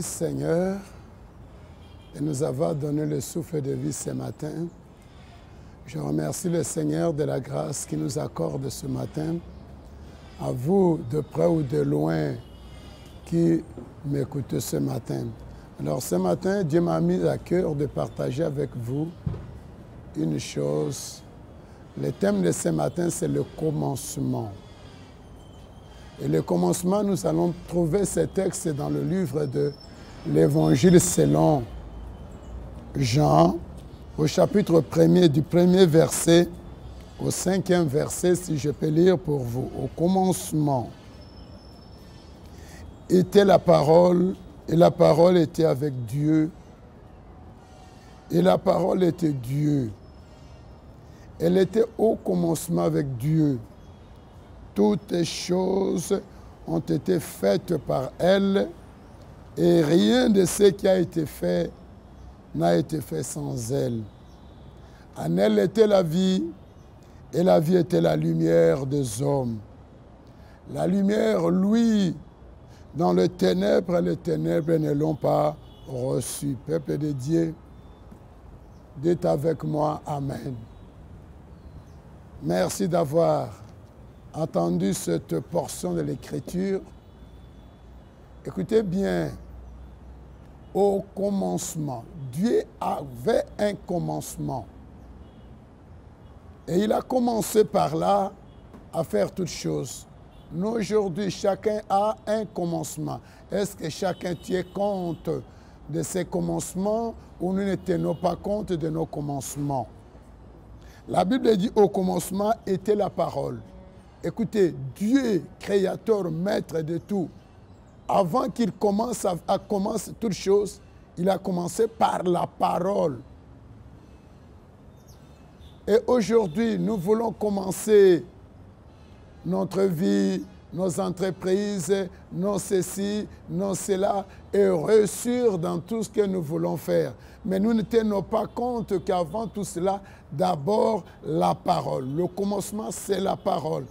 Merci Seigneur de nous avoir donné le souffle de vie ce matin. Je remercie le Seigneur de la grâce qu'il nous accorde ce matin. À vous, de près ou de loin, qui m'écoutez ce matin. Alors ce matin, Dieu m'a mis à cœur de partager avec vous une chose. Le thème de ce matin, c'est le commencement. Et le commencement, nous allons trouver ce texte dans le livre de l'Évangile selon Jean, au chapitre 1er, du 1er verset au 5e verset, si je peux lire pour vous. Au commencement était la parole, et la parole était avec Dieu, et la parole était Dieu. Elle était au commencement avec Dieu. Toutes choses ont été faites par elle, et rien de ce qui a été fait n'a été fait sans elle. En elle était la vie, et la vie était la lumière des hommes. La lumière, lui, dans les ténèbres ne l'ont pas reçue. Peuple de Dieu, dites avec moi Amen. Merci d'avoir entendu cette portion de l'Écriture. Écoutez bien, au commencement, Dieu avait un commencement. Et il a commencé par là à faire toutes choses. Nous, aujourd'hui, chacun a un commencement. Est-ce que chacun tient compte de ses commencements ou nous ne tenons pas compte de nos commencements? La Bible dit au commencement était la parole. Écoutez, Dieu, créateur, maître de tout, avant qu'il commence à commencer toutes choses, il a commencé par la parole. Et aujourd'hui, nous voulons commencer notre vie, nos entreprises, nos ceci, nos cela, et réussir dans tout ce que nous voulons faire. Mais nous ne tenons pas compte qu'avant tout cela, d'abord la parole. Le commencement, c'est la parole.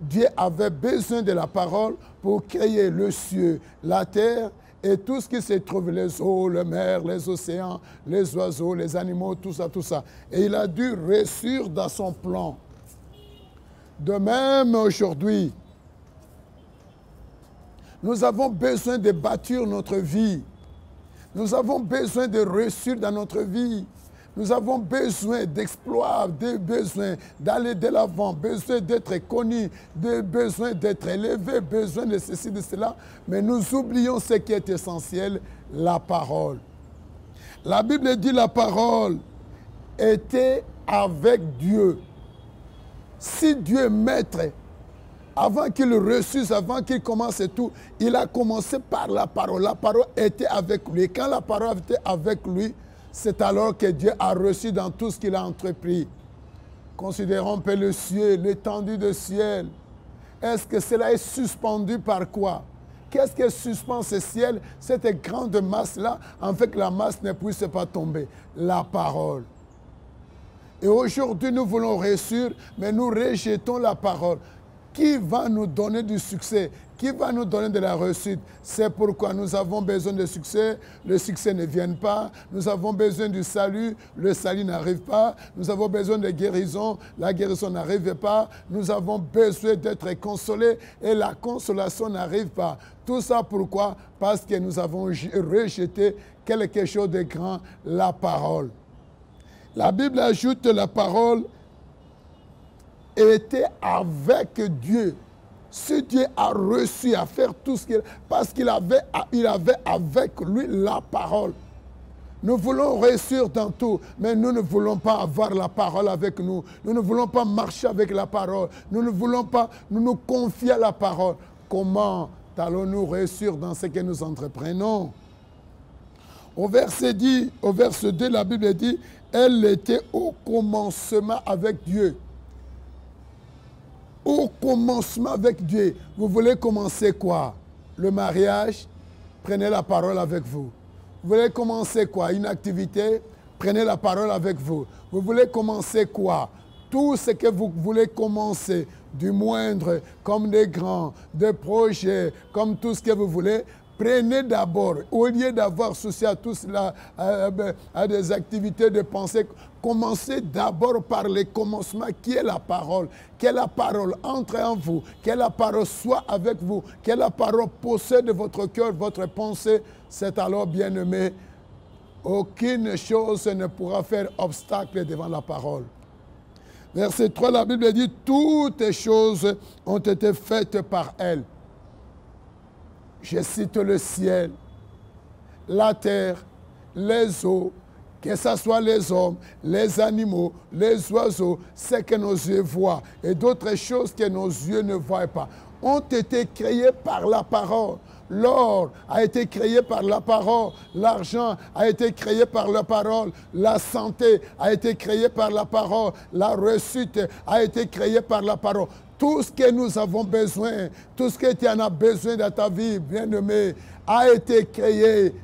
Dieu avait besoin de la parole pour créer le ciel, la terre et tout ce qui se trouve, les eaux, les mers, les océans, les oiseaux, les animaux, tout ça, tout ça. Et il a dû réussir dans son plan. De même, aujourd'hui, nous avons besoin de bâtir notre vie. Nous avons besoin de réussir dans notre vie. Nous avons besoin d'exploits, besoin d'aller de l'avant, besoin d'être connus, besoin d'être élevés, besoin de ceci, de cela. Mais nous oublions ce qui est essentiel, la parole. La Bible dit la parole était avec Dieu. Si Dieu est maître, avant qu'il reçût, avant qu'il commence tout, il a commencé par la parole. La parole était avec lui. Et quand la parole était avec lui, c'est alors que Dieu a reçu dans tout ce qu'il a entrepris. Considérons un peu le ciel, l'étendue du ciel. Est-ce que cela est suspendu par quoi? Qu'est-ce qui suspend ce ciel, cette grande masse-là, en fait que la masse ne puisse pas tomber? La parole. Et aujourd'hui, nous voulons réussir, mais nous rejetons la parole. Qui va nous donner du succès? Qui va nous donner de la réussite? C'est pourquoi nous avons besoin de succès. Le succès ne vient pas. Nous avons besoin du salut. Le salut n'arrive pas. Nous avons besoin de guérison. La guérison n'arrive pas. Nous avons besoin d'être consolés et la consolation n'arrive pas. Tout ça pourquoi? Parce que nous avons rejeté quelque chose de grand, la parole. La Bible ajoute la parole était avec Dieu. Si Dieu a reçu à faire tout ce qu'il... Parce qu'il avait avec lui la parole. Nous voulons réussir dans tout, mais nous ne voulons pas avoir la parole avec nous. Nous ne voulons pas marcher avec la parole. Nous ne voulons pas nous confier à la parole. Comment allons-nous réussir dans ce que nous entreprenons? Au verset 2, la Bible dit, elle était au commencement avec Dieu. Au commencement avec Dieu. Vous voulez commencer quoi? Le mariage? Prenez la parole avec vous. Vous voulez commencer quoi? Une activité? Prenez la parole avec vous. Vous voulez commencer quoi? Tout ce que vous voulez commencer, du moindre comme des grands, des projets, comme tout ce que vous voulez, Prenez d'abord, au lieu d'avoir souci à tout cela, à des activités de pensée, commencez d'abord par le commencement qui est la parole. Que la parole entre en vous, que la parole soit avec vous, que la parole possède votre cœur, votre pensée. C'est alors, bien-aimé, aucune chose ne pourra faire obstacle devant la parole. Verset 3, la Bible dit, toutes choses ont été faites par elle. Je cite le ciel, la terre, les eaux, que ce soit les hommes, les animaux, les oiseaux, ce que nos yeux voient et d'autres choses que nos yeux ne voient pas, ont été créés par la parole. L'or a été créé par la parole, l'argent a été créé par la parole, la santé a été créée par la parole, la réussite a été créée par la parole. Tout ce que nous avons besoin, tout ce que tu en as besoin dans ta vie, bien-aimé, a été créé.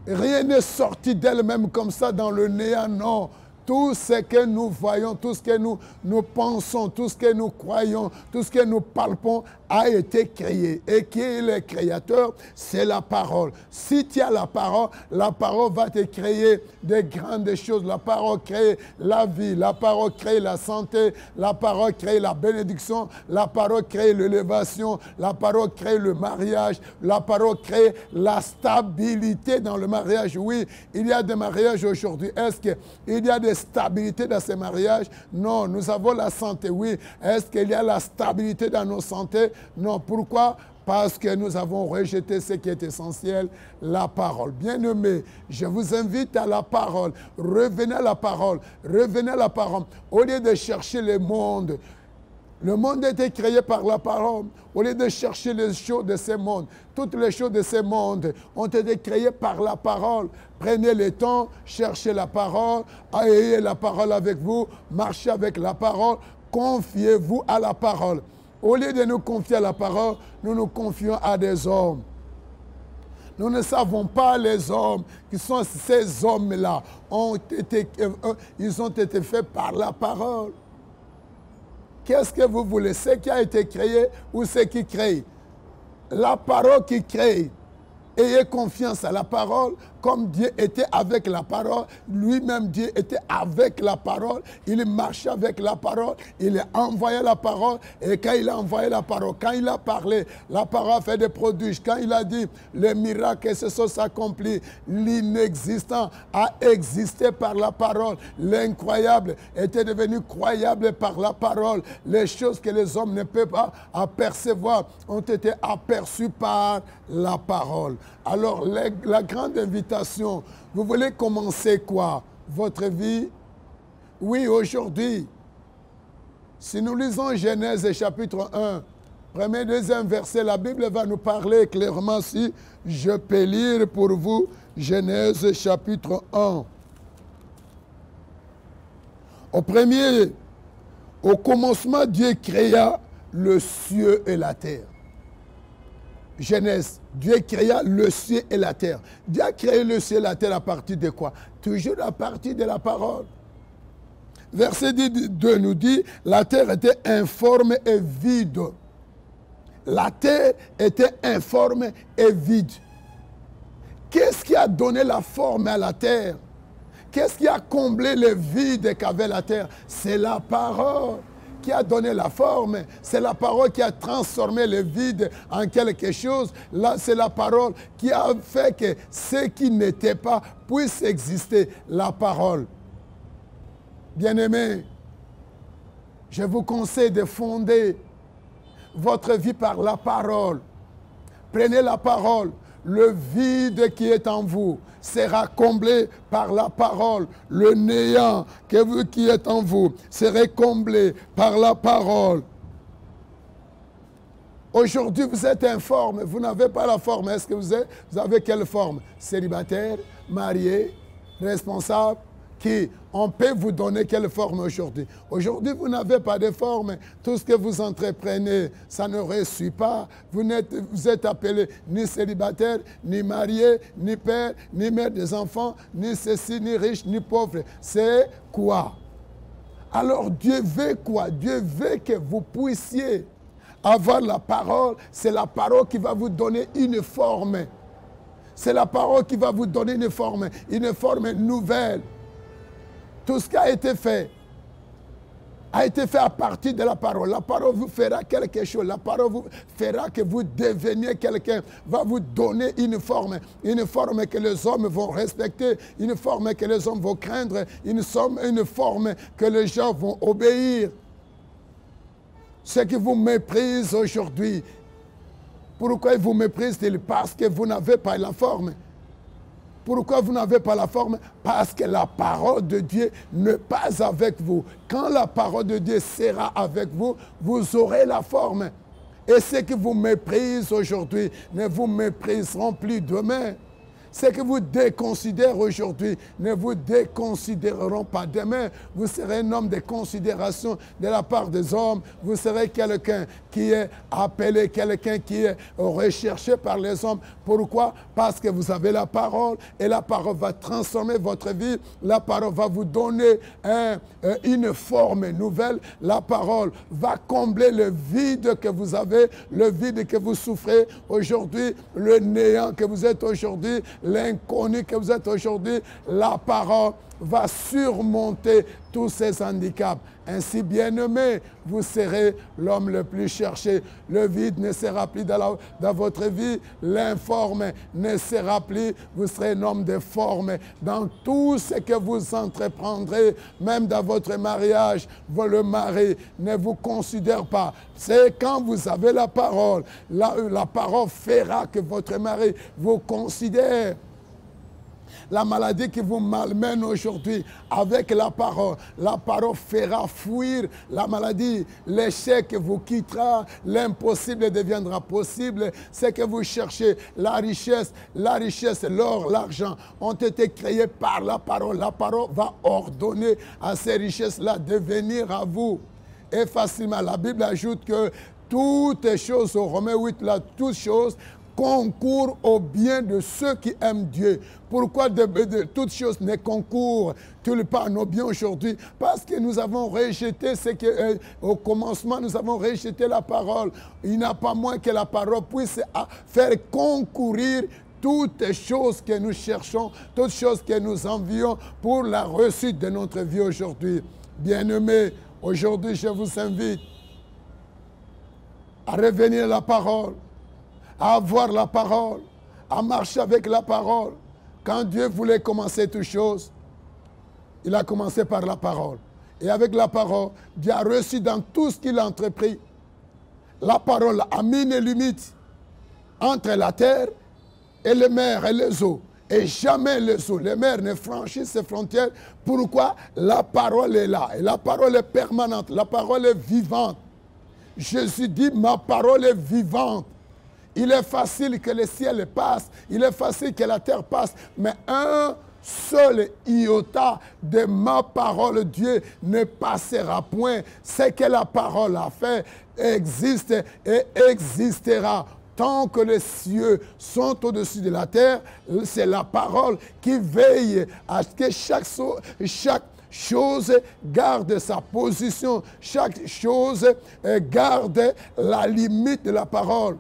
Rien n'est sorti d'elle-même comme ça dans le néant, non. Tout ce que nous voyons, tout ce que nous pensons, tout ce que nous croyons, tout ce que nous palpons a été créé. Et qui est le créateur? C'est la parole. Si tu as la parole va te créer de grandes choses. La parole crée la vie, la parole crée la santé, la parole crée la bénédiction, la parole crée l'élévation, la parole crée le mariage, la parole crée la stabilité dans le mariage. Oui, il y a des mariages aujourd'hui. Est-ce qu'il y a des stabilité dans ces mariages? Non. Nous avons la santé, oui. Est-ce qu'il y a la stabilité dans nos santé? Non. Pourquoi? Parce que nous avons rejeté ce qui est essentiel, la parole. Bien-aimés, je vous invite à la parole. Revenez à la parole. Revenez à la parole. Au lieu de chercher le monde a été créé par la parole. Au lieu de chercher les choses de ce monde, toutes les choses de ce monde ont été créées par la parole. Prenez le temps, cherchez la parole, ayez la parole avec vous, marchez avec la parole, confiez-vous à la parole. Au lieu de nous confier à la parole, nous nous confions à des hommes. Nous ne savons pas les hommes qui sont ces hommes-là. Ils ont été faits par la parole. Qu'est-ce que vous voulez? Ce qui a été créé ou ce qui crée? La parole qui crée. Ayez confiance à la parole, comme Dieu était avec la parole. Lui-même, Dieu était avec la parole. Il marchait avec la parole. Il a envoyé la parole. Et quand il a envoyé la parole, quand il a parlé, la parole a fait des prodiges. Quand il a dit, les miracles se sont accomplis. L'inexistant a existé par la parole. L'incroyable était devenu croyable par la parole. Les choses que les hommes ne peuvent pas apercevoir ont été aperçues par la parole. Alors, la grande invitation, vous voulez commencer quoi? Votre vie? Oui, aujourd'hui. Si nous lisons Genèse chapitre 1, premier, deuxième verset, la Bible va nous parler clairement. Si je peux lire pour vous Genèse chapitre 1. Au commencement, Dieu créa le ciel et la terre. Genèse, Dieu créa le ciel et la terre. Dieu a créé le ciel et la terre à partir de quoi? Toujours à partir de la parole. Verset 2 nous dit, la terre était informe et vide. La terre était informe et vide. Qu'est-ce qui a donné la forme à la terre? Qu'est-ce qui a comblé le vide qu'avait la terre? C'est la parole qui a donné la forme. C'est la parole qui a transformé le vide en quelque chose. Là, c'est la parole qui a fait que ce qui n'était pas puisse exister. La parole. Bien-aimés, je vous conseille de fonder votre vie par la parole. Prenez la parole. Le vide qui est en vous sera comblé par la parole. Le néant qui est en vous sera comblé par la parole. Aujourd'hui, vous êtes informe, vous n'avez pas la forme. Est-ce que vous avez quelle forme? Célibataire, marié, responsable? Qui? On peut vous donner quelle forme aujourd'hui? Aujourd'hui, vous n'avez pas de forme. Tout ce que vous entreprenez, ça ne réussit pas. Vous êtes appelé ni célibataire, ni marié, ni père, ni mère des enfants, ni ceci, ni riche, ni pauvre. C'est quoi? Alors Dieu veut quoi? Dieu veut que vous puissiez avoir la parole. C'est la parole qui va vous donner une forme. C'est la parole qui va vous donner une forme nouvelle. Tout ce qui a été fait à partir de la parole. La parole vous fera quelque chose. La parole vous fera que vous deveniez quelqu'un. Va vous donner une forme que les hommes vont respecter, une forme que les hommes vont craindre, une forme que les gens vont obéir. Ceux qui vous méprisent aujourd'hui, pourquoi ils vous méprisent-ils? Parce que vous n'avez pas la forme. Pourquoi vous n'avez pas la forme? Parce que la parole de Dieu n'est pas avec vous. Quand la parole de Dieu sera avec vous, vous aurez la forme. Et ceux qui vous méprisent aujourd'hui ne vous mépriseront plus demain. Ceux qui vous déconsidèrent aujourd'hui ne vous déconsidéreront pas demain. Vous serez un homme de considération de la part des hommes. Vous serez quelqu'un qui est appelé, quelqu'un qui est recherché par les hommes. Pourquoi? Parce que vous avez la parole et la parole va transformer votre vie. La parole va vous donner une forme nouvelle. La parole va combler le vide que vous avez, le vide que vous souffrez aujourd'hui, le néant que vous êtes aujourd'hui, l'inconnu que vous êtes aujourd'hui. La parole va surmonter tous ces handicaps. Ainsi, bien-aimés, vous serez l'homme le plus cherché. Le vide ne sera plus dans votre vie. L'informe ne sera plus. Vous serez un homme de forme. Dans tout ce que vous entreprendrez, même dans votre mariage, le mari ne vous considère pas. C'est quand vous avez la parole. La parole fera que votre mari vous considère. La maladie qui vous malmène aujourd'hui, avec la parole fera fuir la maladie. L'échec vous quittera, l'impossible deviendra possible. Ce que vous cherchez, la richesse, l'or, l'argent, ont été créés par la parole. La parole va ordonner à ces richesses-là de venir à vous. Et facilement, la Bible ajoute que toutes choses, au Romains 8, là, toutes choses concourent au bien de ceux qui aiment Dieu. Pourquoi toutes choses ne concourent-elles pas à nos biens aujourd'hui? Parce que nous avons rejeté au commencement, nous avons rejeté la parole. Il n'y a pas moins que la parole puisse faire concourir toutes choses que nous cherchons, toutes choses que nous envions pour la réussite de notre vie aujourd'hui. Bien-aimés, aujourd'hui je vous invite à revenir à la parole, à avoir la parole, à marcher avec la parole. Quand Dieu voulait commencer toutes choses, il a commencé par la parole. Et avec la parole, Dieu a reçu dans tout ce qu'il a entrepris. La parole a mis une limite entre la terre et les mers et les eaux. Et jamais les eaux, les mers ne franchissent ces frontières. Pourquoi? La parole est là. Et la parole est permanente. La parole est vivante. Jésus dit, ma parole est vivante. Il est facile que le ciel passe, il est facile que la terre passe, mais un seul iota de ma parole, Dieu, ne passera point. Ce que la parole a fait existe et existera. Tant que les cieux sont au-dessus de la terre, c'est la parole qui veille à ce que chaque chose garde sa position, chaque chose garde la limite de la parole.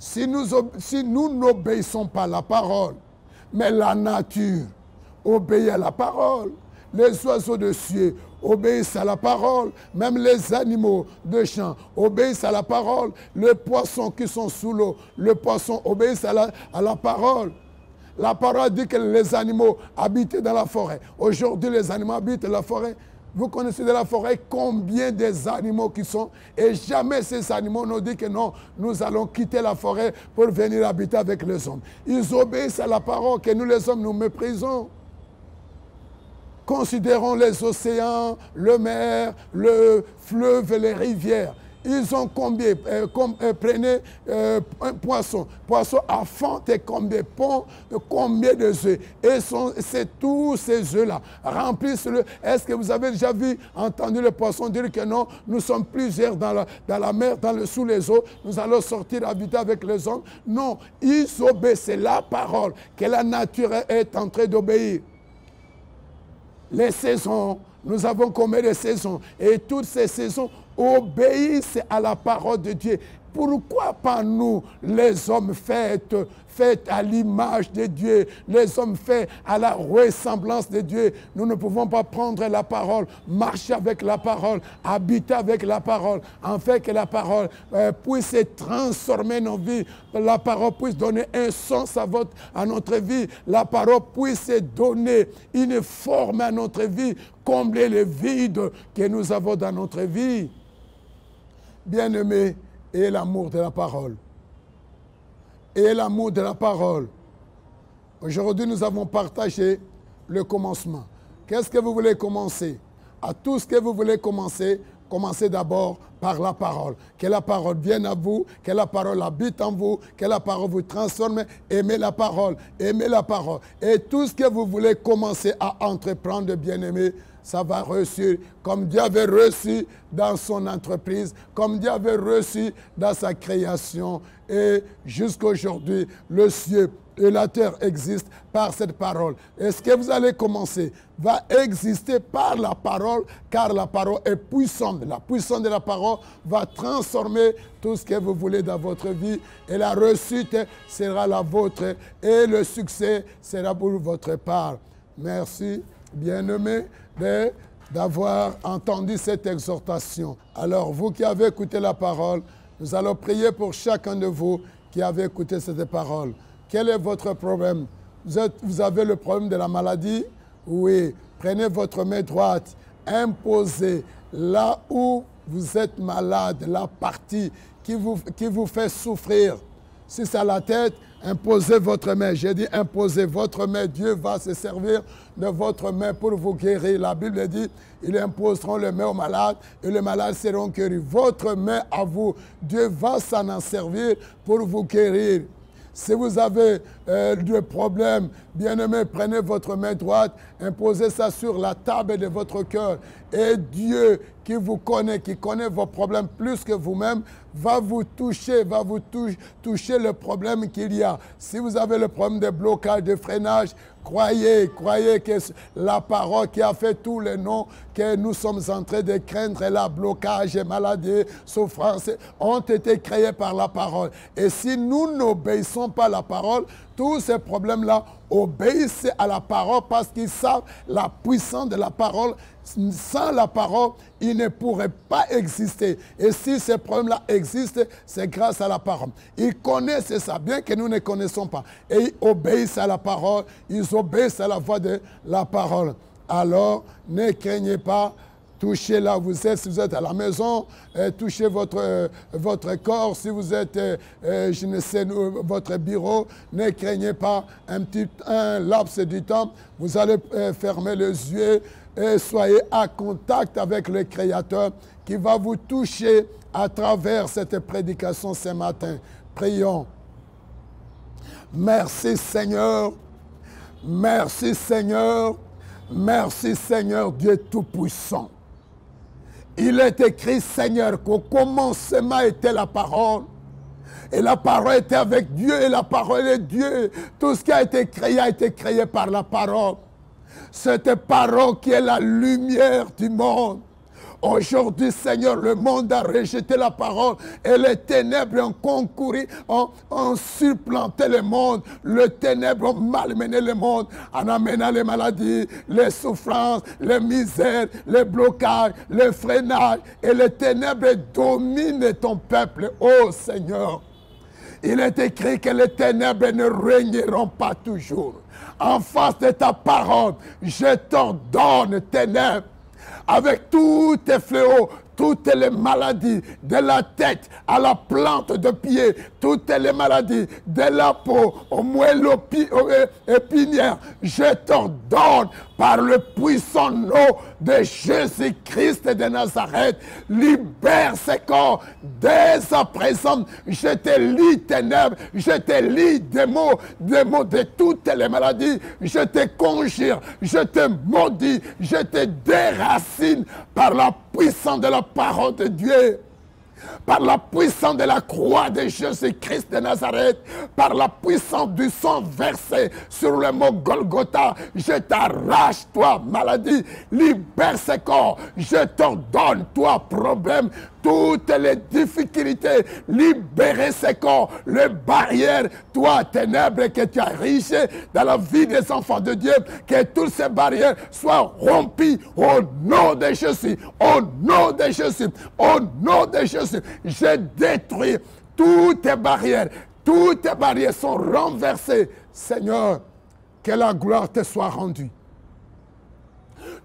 Si nous n'obéissons pas à la parole, mais la nature obéit à la parole, les oiseaux de cieux obéissent à la parole, même les animaux de champ obéissent à la parole, les poissons qui sont sous l'eau, les poissons obéissent à la parole. La parole dit que les animaux habitent dans la forêt. Aujourd'hui, les animaux habitent dans la forêt. Vous connaissez de la forêt combien des animaux qui sont, et jamais ces animaux nous disent que non, nous allons quitter la forêt pour venir habiter avec les hommes. Ils obéissent à la parole que nous les hommes nous méprisons. Considérons les océans, le mer, le fleuve et les rivières. Ils ont combien? Prenez un poisson. Poisson à fente et combien de œufs? Et c'est tous ces œufs-là. Remplissent-le. Est-ce que vous avez déjà entendu le poisson dire que non, nous sommes plusieurs dans la mer, sous les eaux, nous allons sortir habiter avec les hommes? Non, ils obéissent. C'est la parole que la nature est en train d'obéir. Les saisons, nous avons combien de saisons? Et toutes ces saisons obéissent à la parole de Dieu. Pourquoi pas nous, les hommes faits à l'image de Dieu, les hommes faits à la ressemblance de Dieu, nous ne pouvons pas prendre la parole, marcher avec la parole, habiter avec la parole, afin que la parole puisse transformer nos vies, la parole puisse donner un sens à notre vie, la parole puisse donner une forme à notre vie, combler le vide que nous avons dans notre vie. Bien-aimés, et l'amour de la parole. Et l'amour de la parole. Aujourd'hui, nous avons partagé le commencement. Qu'est-ce que vous voulez commencer? À tout ce que vous voulez commencer, commencez d'abord par la parole. Que la parole vienne à vous, que la parole habite en vous, que la parole vous transforme. Aimez la parole, aimez la parole. Et tout ce que vous voulez commencer à entreprendre, bien-aimés, ça va réussir comme Dieu avait reçu dans son entreprise, comme Dieu avait reçu dans sa création. Et jusqu'à aujourd'hui, le ciel et la terre existent par cette parole. Et ce que vous allez commencer va exister par la parole, car la parole est puissante. La puissance de la parole va transformer tout ce que vous voulez dans votre vie. Et la réussite sera la vôtre. Et le succès sera pour votre part. Merci, bien-aimés, d'avoir entendu cette exhortation. Alors, vous qui avez écouté la parole, nous allons prier pour chacun de vous qui avez écouté cette parole. Quel est votre problème? Vous avez le problème de la maladie? Oui. Prenez votre main droite, imposez là où vous êtes malade, la partie qui vous fait souffrir. Si c'est à la tête, imposez votre main. J'ai dit imposez votre main. Dieu va se servir de votre main pour vous guérir. La Bible dit, ils imposeront les mains aux malades et les malades seront guéris. Votre main à vous, Dieu va s'en servir pour vous guérir. Si vous avez des problèmes, bien-aimés, prenez votre main droite, imposez ça sur la table de votre cœur. Et Dieu qui vous connaît, qui connaît vos problèmes plus que vous-même, va vous toucher toucher le problème qu'il y a. Si vous avez le problème de blocage, de freinage, croyez que la parole qui a fait tous les noms que nous sommes en train de craindre, là, blocage, maladie, souffrance, ont été créés par la parole. Et si nous n'obéissons pas à la parole, tous ces problèmes-là obéissent à la parole parce qu'ils savent la puissance de la parole. Sans la parole, ils ne pourraient pas exister. Et si ces problèmes-là existent, c'est grâce à la parole. Ils connaissent ça, bien que nous ne connaissons pas. Et ils obéissent à la parole, ils obéissent à la voix de la parole. Alors, ne craignez pas. Touchez là où vous êtes, si vous êtes à la maison, touchez votre corps, si vous êtes, je ne sais, votre bureau, ne craignez pas un laps du temps, vous allez fermer les yeux et soyez en contact avec le Créateur qui va vous toucher à travers cette prédication ce matin. Prions. Merci Seigneur, merci Seigneur, merci Seigneur Dieu Tout-Puissant. Il est écrit, Seigneur, qu'au commencement était la parole. Et la parole était avec Dieu et la parole est Dieu. Tout ce qui a été créé par la parole. Cette parole qui est la lumière du monde. Aujourd'hui, Seigneur, le monde a rejeté la parole et les ténèbres ont concouru, ont supplanté le monde. Les ténèbres ont malmené le monde en amenant les maladies, les souffrances, les misères, les blocages, les freinages. Et les ténèbres dominent ton peuple, ô Seigneur. Il est écrit que les ténèbres ne régneront pas toujours. En face de ta parole, je t'ordonne, ténèbres, avec tous tes fléaux, toutes les maladies de la tête à la plante de pied, toutes les maladies de la peau, au moelle épinière, je t'ordonne par le puissant nom de Jésus-Christ de Nazareth, libère ces corps dès à présent. Je te lis ténèbres, je te lis des mots de toutes les maladies. Je te conjure, je te maudis, je te déracine par la puissance de la parole de Dieu. Par la puissance de la croix de Jésus-Christ de Nazareth, par la puissance du sang versé sur le mont Golgotha, je t'arrache, toi, maladie, libère ce corps, je t'ordonne, toi, problème, toutes les difficultés, libérer ces corps, les barrières, toi, ténèbres, que tu as riche dans la vie des enfants de Dieu, que toutes ces barrières soient rompues au nom de Jésus, au nom de Jésus, au nom de Jésus. Je détruis toutes tes barrières sont renversées. Seigneur, que la gloire te soit rendue.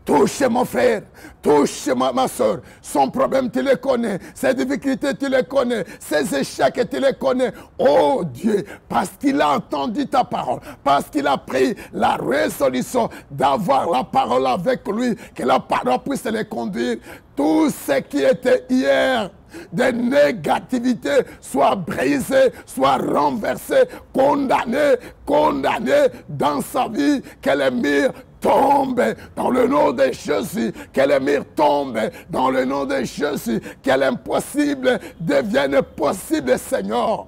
Touche mon frère, touche ma soeur. Son problème, tu le connais. Ses difficultés, tu les connais. Ses échecs, tu les connais. Oh Dieu, parce qu'il a entendu ta parole, parce qu'il a pris la résolution d'avoir la parole avec lui, que la parole puisse les conduire. Tout ce qui était hier de négativité soit brisé, soit renversé, condamné dans sa vie, que les murs tombe dans le nom de Jésus, que les murs tombent dans le nom de Jésus, que l'impossible devienne possible, Seigneur.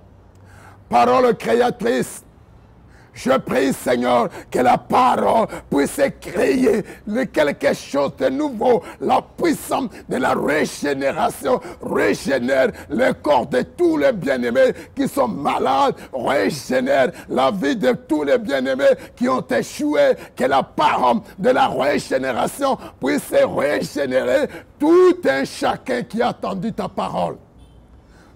Parole créatrice, je prie, Seigneur, que la parole puisse créer quelque chose de nouveau. La puissance de la régénération régénère le corps de tous les bien-aimés qui sont malades, régénère la vie de tous les bien-aimés qui ont échoué. Que la parole de la régénération puisse régénérer tout un chacun qui a attendu ta parole.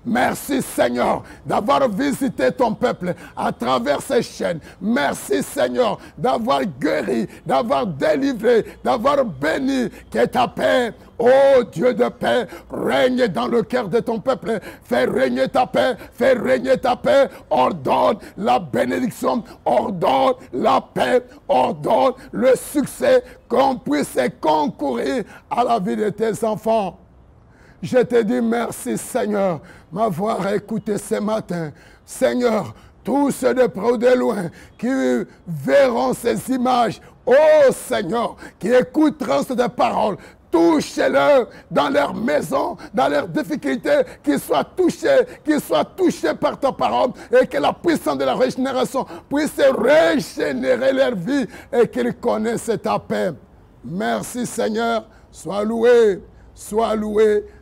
Merci Seigneur d'avoir visité ton peuple à travers ces chaînes. Merci Seigneur d'avoir guéri, d'avoir délivré, d'avoir béni. Que ta paix, ô Dieu de paix, règne dans le cœur de ton peuple. Fais régner ta paix, fais régner ta paix. Ordonne la bénédiction, ordonne la paix, ordonne le succès, qu'on puisse concourir à la vie de tes enfants. Je te dis merci Seigneur m'avoir écouté ce matin. Seigneur, tous ceux de près ou de loin qui verront ces images, oh Seigneur, qui écouteront ces paroles, touchez-leur dans leur maison, dans leurs difficultés, qu'ils soient touchés par ta parole et que la puissance de la régénération puisse régénérer leur vie et qu'ils connaissent ta paix. Merci Seigneur, sois loué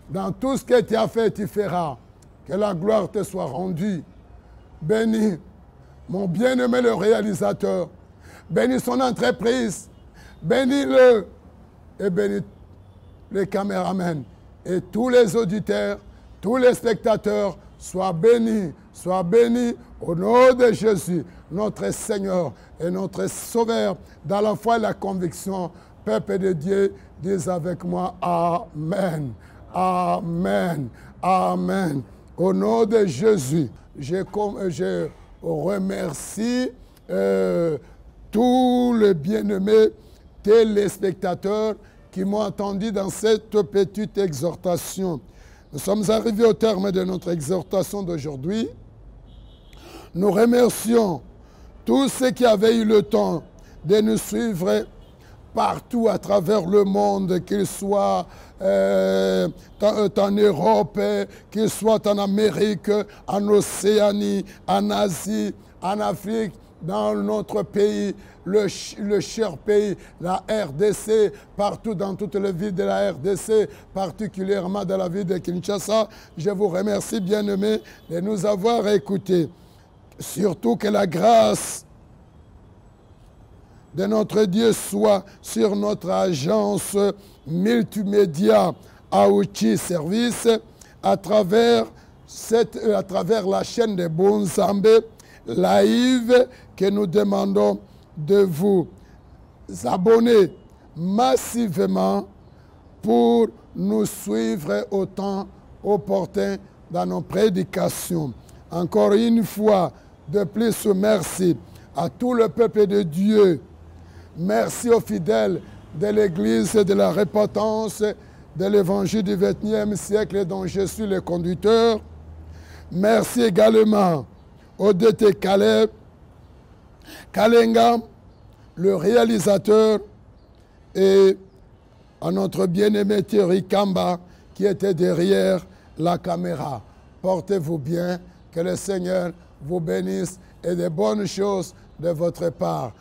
dans tout ce que tu as fait, tu feras. Que la gloire te soit rendue. Bénis mon bien-aimé le réalisateur. Bénis son entreprise. Bénis-le. Et bénis les caméramans. Et tous les auditeurs, tous les spectateurs, soient bénis au nom de Jésus, notre Seigneur et notre Sauveur, dans la foi et la conviction. Peuple de Dieu, dis avec moi, Amen. Amen. Amen. Au nom de Jésus, je remercie tous les bien-aimés téléspectateurs qui m'ont entendu dans cette petite exhortation. Nous sommes arrivés au terme de notre exhortation d'aujourd'hui. Nous remercions tous ceux qui avaient eu le temps de nous suivre partout à travers le monde, qu'ils soient en Europe, qu'ils soient en Amérique, en Océanie, en Asie, en Afrique, dans notre pays, le cher pays, la RDC, partout dans toutes les villes de la RDC, particulièrement dans la ville de Kinshasa. Je vous remercie, bien-aimés, de nous avoir écoutés. Surtout que la grâce de notre Dieu soit sur notre agence multimédia Aouchi Service à travers la chaîne de Bonzambé live que nous demandons de vous abonner massivement pour nous suivre au temps opportun dans nos prédications. Encore une fois, de plus, merci à tout le peuple de Dieu. Merci aux fidèles de l'Église de la repentance de l'Évangile du XXIe siècle dont je suis le conducteur. Merci également au DT Caleb, Kalenga, le réalisateur, et à notre bien-aimé Thierry Kamba qui était derrière la caméra. Portez-vous bien, que le Seigneur vous bénisse et de bonnes choses de votre part.